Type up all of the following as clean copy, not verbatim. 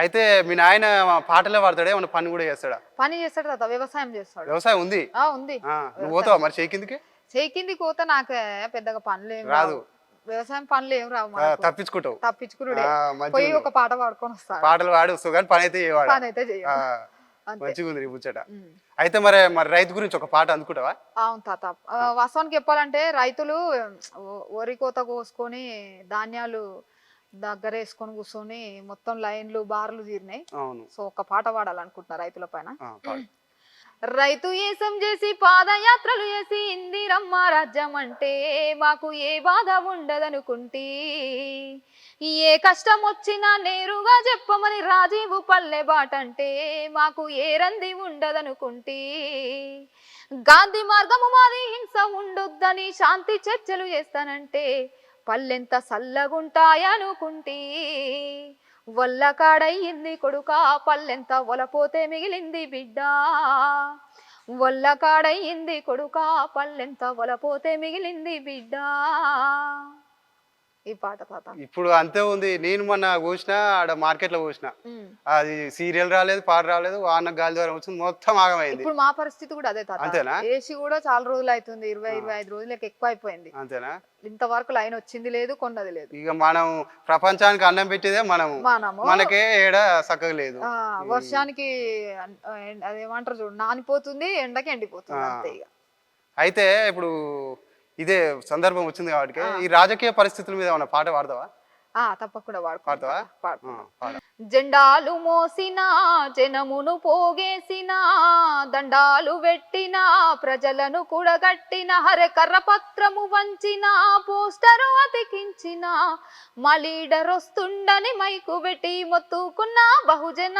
అయితే మీ నాయన పాటలే పాడతాడా, ఏమన్నా పని కూడా చేస్తాడా? పని చేస్తాడు తాత, వ్యవసాయం చేస్తాడు. వ్యవసాయం ఉంది? ఉంది. నువ్వు పోతావా మరి చేయి కిందకి? చేయి కిందికి పోతే నాకు పెద్దగా పనులు ఏం రాదు, వ్యవసాయం పనులు ఏం రావు, తప్పించుకుంటావు. తప్పించుకున్నాడే, పోయి ఒక పాట పాడుకొని వస్తాడు. పాటలు పాడి వస్తావు కానీ పని అయితే చేయవాడు. పని అయితే చేయాలి. మంచిగా ఉంది ముచ్చట. అయితే మరి రైతు గురించి ఒక పాట అందుకుంటావా? అవును తాత, వాస్తవానికి చెప్పాలంటే రైతులు వరి కోత కోసుకొని ధాన్యాలు దగ్గర వేసుకొని కూర్చొని మొత్తం లైన్లు బార్లు తీరినాయి. సో ఒక పాట పాడాలనుకుంటున్నా రైతుల పైన. రైతు ఏసం చేసి పాదయాత్రలు చేసి ఇందిరమ్మ రాజ్యం అంటే మాకు ఏ బాధ ఉండదనుకుంటే, ఏ కష్టం వచ్చినా నేరుగా చెప్పమని రాజీవు పల్లె బాటంటే మాకు ఏ రంది ఉండదనుకుంటే, గాంధీ మార్గము మాది హింస ఉండొద్దని శాంతి చర్చలు చేస్తానంటే పల్లెంత సల్లగుంటాయనుకుంటే, వల్ల కాడయ్యింది కొడుక పల్లెంత వలపోతే మిగిలింది బిడ్డ, వల్ల కాడయ్యింది కొడుక పల్లెంత వలపోతే మిగిలింది బిడ్డ. ఈ పాట తాత ఇప్పుడు అంతే ఉంది. నేను మొన్న కూర్చున్నా ఆడ మార్కెట్ లో కూర్చున్నా, అది సీరియల్ రాలేదు, పాట రాలేదు, వాన గాలి ద్వారా వచ్చింది, మొత్తం ఆగమైంది. ఇప్పుడు మా పరిస్థితి కూడా అదే తాత. అంతేనా? ఏసీ కూడా చాలా రోజులు అవుతుంది, 20-25 రోజులకి ఎక్కువ అయిపోయింది. అంతేనా? ఇంతవరకు లైన్ వచ్చింది లేదు, కొన్నది లేదు. ఇక మనం ప్రపంచానికి అన్నం పెట్టేదే మనము, మనకే ఏడ చక్కగా లేదు. వర్షానికి అదేమంటారు చూడు, నానిపోతుంది, ఎండకి ఎండిపోతుంది అంతే. ఇక అయితే ఇప్పుడు ఇదే సందర్భం వచ్చింది కాబట్టి ఈ రాజకీయ పరిస్థితుల మీద ఏమన్నా పాట పాడతావా? తప్పకుండా పాడతావా? జెండాలు మోసిన జనమును పోగేసిన, దండాలు పెట్టిన ప్రజలను కూడగట్టిన, హరె కర్రపత్రము వంచిన, పోస్టరు అతికించిన, మా లీడర్ వస్తుండని మైకు పెట్టి మొత్తుకున్న బహుజన,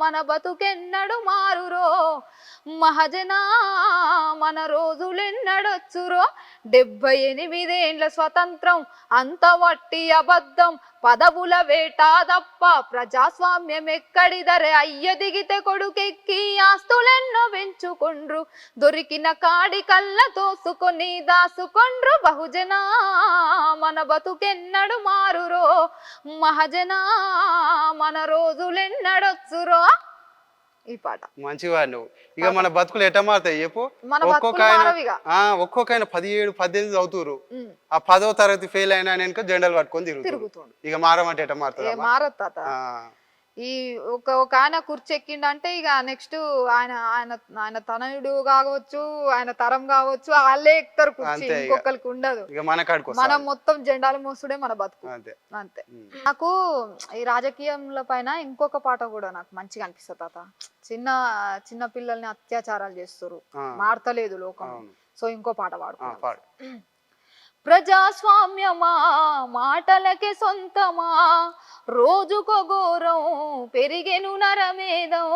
మన బతుకెన్నడు మారురో మహజన, మన రోజులెన్నడొచ్చురో, 78 ఏండ్ల స్వతంత్రం అంత వట్టి అబద్ధం, పదవుల వేట తప్ప ప్రజాస్వామ్యం ఎక్కడిదరే, అయ్య దిగితే కొడుకెక్కి ఆస్తులెన్నో పెంచుకొండ్రు, దొరికిన కాడి కళ్ళ తోసుకొని దాసుకొండ్రు బహుజన, మన బతుకెన్నడు మారురో మహజన, మన రోజులెన్నడొచ్చురో. ఈ పాట మంచిగా నువ్వు. ఇక మన బతుకులు ఎట్లా మారుతాయి చెప్పు? ఒక్కొక్క ఆయన 17-18 చదువుతురు, ఆ 10వ తరగతి ఫెయిల్ అయినా వెనుక జెండాలు పట్టుకొని తిరుగుతుంది. ఇక మారమంటే ఎట్లా మారుతుంది? మారదు తాత. ఈ ఒక ఆయన కుర్చీ ఎక్కిండంటే ఇక నెక్స్ట్ ఆయన ఆయన ఆయన తనయుడు కావచ్చు, ఆయన తరం కావచ్చు, వాళ్ళే ఎక్కుతారు కుర్చీ, ఇంకొకరికి ఉండదు. మనం మొత్తం జెండాలు మోసుడే మన బతుకు అంతే. నాకు ఈ రాజకీయంల పైన ఇంకొక పాట కూడా నాకు మంచిగా అనిపిస్తుంది తాత. చిన్న చిన్న పిల్లల్ని అత్యాచారాలు చేస్తారు, మారతలేదు లోకం. సో ఇంకో పాట పాడు. ప్రజాస్వామ్యమా మాటలకే సొంతమా, రోజుకో ఘోరం పెరిగెను నరమేదం,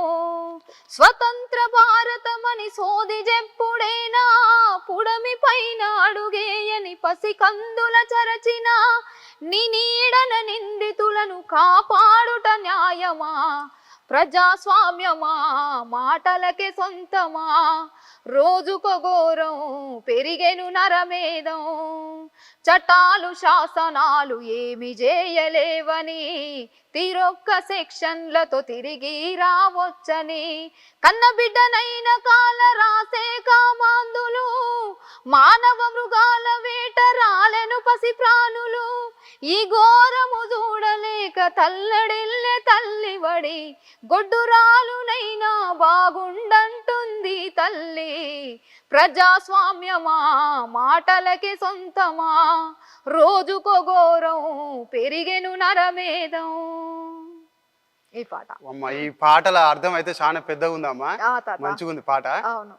స్వతంత్ర భారతమని సోది చెప్పుడేనా, పుడమి పైన అడుగేయని పసికందుల చరచిన, నీ నీడన నిందితులను కాపాడుట న్యాయమా, ప్రజాస్వామ్యమా మాటలకే సొంతమా, రోజుకో ఘోరం పెరిగెను నరమేదం, చట్టాలు శాసనాలు ఏమి చేయలేవని, తీరొక్క సెక్షన్లతో తిరిగి రావచ్చని, కన్న బిడ్డనైన కాల రాసే కామాందులు, మానవ మృగాల వేట రాలెను పసి ప్రాణులు, ఈ ఘోరము చూడలేక తల్లడిల్లే తల్లివడి, గొడ్డురాలునైనా బాగుండంటుంది తల్లి, ప్రజాస్వామ్యమా మాటలకి సొంతమా, రోజుకో ఘోరం పెరిగెను నరమేదం. ఈ పాట. ఈ పాటల అర్థం అయితే చాలా పెద్దగా ఉందమ్మా, మంచిగా ఉంది పాట.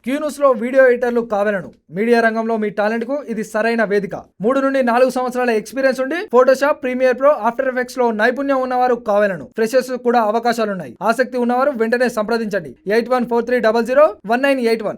క్యూ న్యూస్ లో వీడియో ఎడిటర్లు కావాలను. మీడియా రంగంలో మీ టాలెంట్ కు ఇది సరైన వేదిక. 3 నుండి 4 సంవత్సరాల ఎక్స్పీరియన్స్ ఉండి Photoshop, Premiere Pro, After Effects లో నైపుణ్యం ఉన్నవారు కావాలను. ఫ్రెషర్స్ కూడా అవకాశాలున్నాయి. ఆసక్తి ఉన్నవారు వెంటనే సంప్రదించండి. 8143001981.